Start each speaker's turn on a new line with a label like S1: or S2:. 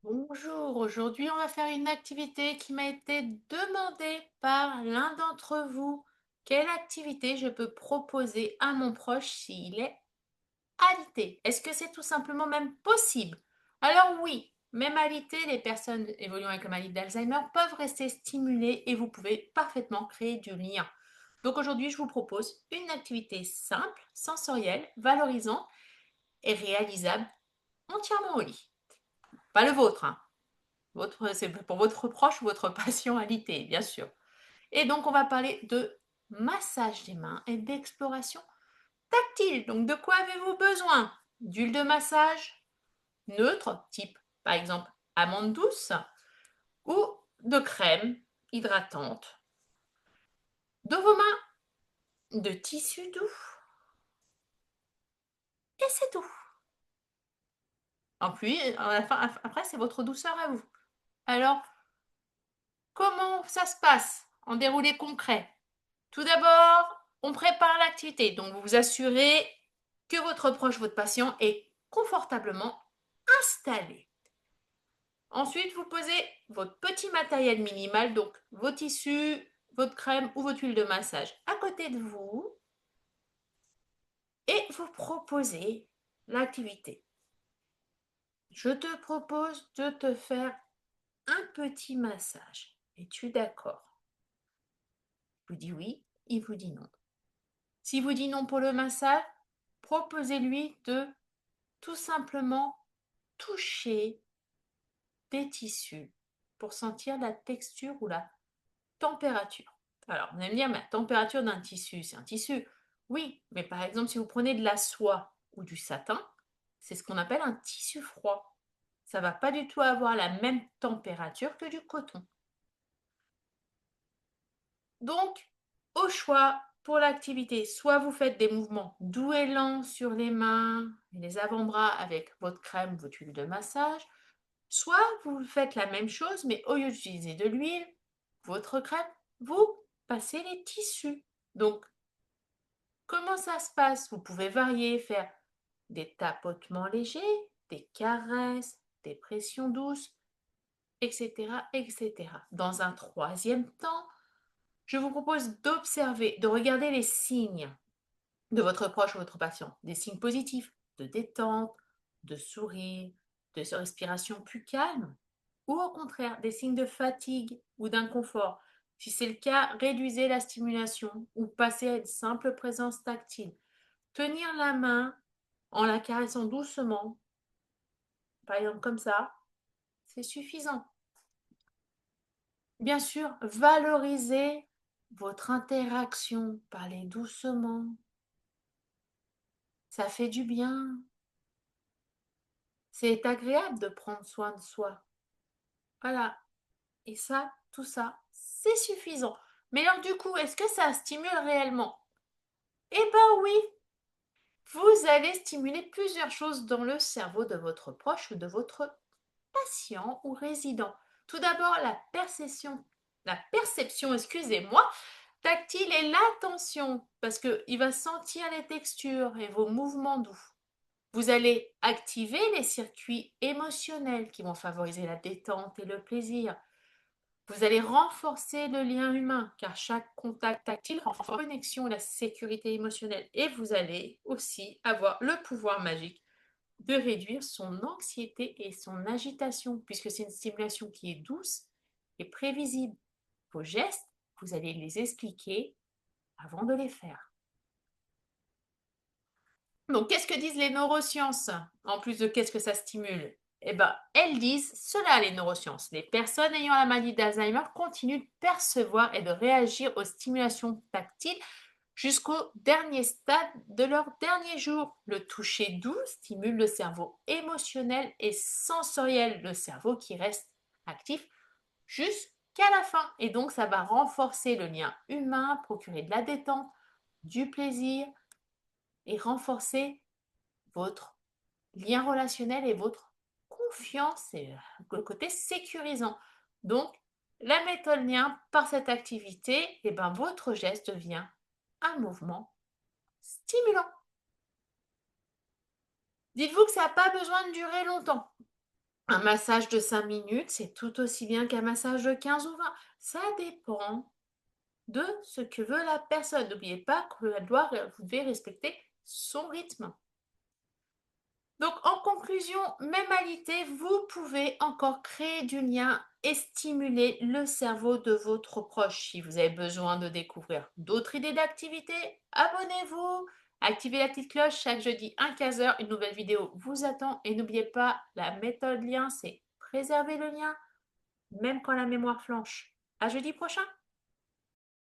S1: Bonjour, aujourd'hui on va faire une activité qui m'a été demandée par l'un d'entre vous. Quelle activité je peux proposer à mon proche s'il est alité? Est-ce que c'est tout simplement même possible? Alors oui, même alité, les personnes évoluant avec la maladie d'Alzheimer peuvent rester stimulées et vous pouvez parfaitement créer du lien. Donc aujourd'hui je vous propose une activité simple, sensorielle, valorisante et réalisable entièrement au lit. Pas le vôtre, hein. C'est pour votre proche ou votre patient alité, bien sûr. Et donc, on va parler de massage des mains et d'exploration tactile. Donc, de quoi avez-vous besoin? D'huile de massage neutre, type par exemple amande douce, ou de crème hydratante, de vos mains, de tissu doux, et c'est tout. Après, c'est votre douceur à vous. Alors, comment ça se passe en déroulé concret? Tout d'abord, on prépare l'activité. Donc, vous vous assurez que votre proche, votre patient est confortablement installé. Ensuite, vous posez votre petit matériel minimal, donc vos tissus, votre crème ou votre huile de massage à côté de vous et vous proposez l'activité. Je te propose de te faire un petit massage. Es-tu d'accord? Il vous dit oui, il vous dit non. S'il vous dit non pour le massage, proposez-lui de tout simplement toucher des tissus pour sentir la texture ou la température. Alors, vous allez me dire, mais la température d'un tissu, c'est un tissu. Oui, mais par exemple, si vous prenez de la soie ou du satin, c'est ce qu'on appelle un tissu froid. Ça ne va pas du tout avoir la même température que du coton. Donc, au choix pour l'activité, soit vous faites des mouvements doux et lents sur les mains et les avant-bras avec votre crème, votre huile de massage, soit vous faites la même chose, mais au lieu d'utiliser de l'huile, votre crème, vous passez les tissus. Donc, comment ça se passe? Vous pouvez varier, faire des tapotements légers, des caresses, des pressions douces, etc., etc. Dans un troisième temps, je vous propose d'observer, de regarder les signes de votre proche ou votre patient, des signes positifs de détente, de sourire, de respiration plus calme, ou au contraire des signes de fatigue ou d'inconfort. Si c'est le cas, réduisez la stimulation ou passez à une simple présence tactile. Tenir la main en la caressant doucement, par exemple comme ça, c'est suffisant. Bien sûr, valorisez votre interaction, parlez doucement, ça fait du bien. C'est agréable de prendre soin de soi. Voilà. Et ça, tout ça, c'est suffisant. Mais alors du coup, est-ce que ça stimule réellement? Eh ben oui, vous allez stimuler plusieurs choses dans le cerveau de votre proche ou de votre patient ou résident. Tout d'abord, la perception, excusez-moi, tactile et l'attention, parce qu'il va sentir les textures et vos mouvements doux. Vous allez activer les circuits émotionnels qui vont favoriser la détente et le plaisir. Vous allez renforcer le lien humain, car chaque contact tactile renforce la connexion et la sécurité émotionnelle. Et vous allez aussi avoir le pouvoir magique de réduire son anxiété et son agitation, puisque c'est une stimulation qui est douce et prévisible. Vos gestes, vous allez les expliquer avant de les faire. Donc, qu'est-ce que disent les neurosciences? En plus de qu'est-ce que ça stimule? Eh bien, elles disent cela, les neurosciences. Les personnes ayant la maladie d'Alzheimer continuent de percevoir et de réagir aux stimulations tactiles jusqu'au dernier stade de leur dernier jour. Le toucher doux stimule le cerveau émotionnel et sensoriel, le cerveau qui reste actif jusqu'à la fin. Et donc, ça va renforcer le lien humain, procurer de la détente, du plaisir et renforcer votre lien relationnel et votre confiance et le côté sécurisant. Donc, la méthode lien, par cette activité, eh ben, votre geste devient un mouvement stimulant. Dites-vous que ça n'a pas besoin de durer longtemps. Un massage de 5 minutes, c'est tout aussi bien qu'un massage de 15 ou 20. Ça dépend de ce que veut la personne. N'oubliez pas que vous devez respecter son rythme. Donc, en conclusion, Mémalité, vous pouvez encore créer du lien et stimuler le cerveau de votre proche. Si vous avez besoin de découvrir d'autres idées d'activités, abonnez-vous, activez la petite cloche. Chaque jeudi à 15h, une nouvelle vidéo vous attend. Et n'oubliez pas, la méthode lien, c'est préserver le lien, même quand la mémoire flanche. À jeudi prochain!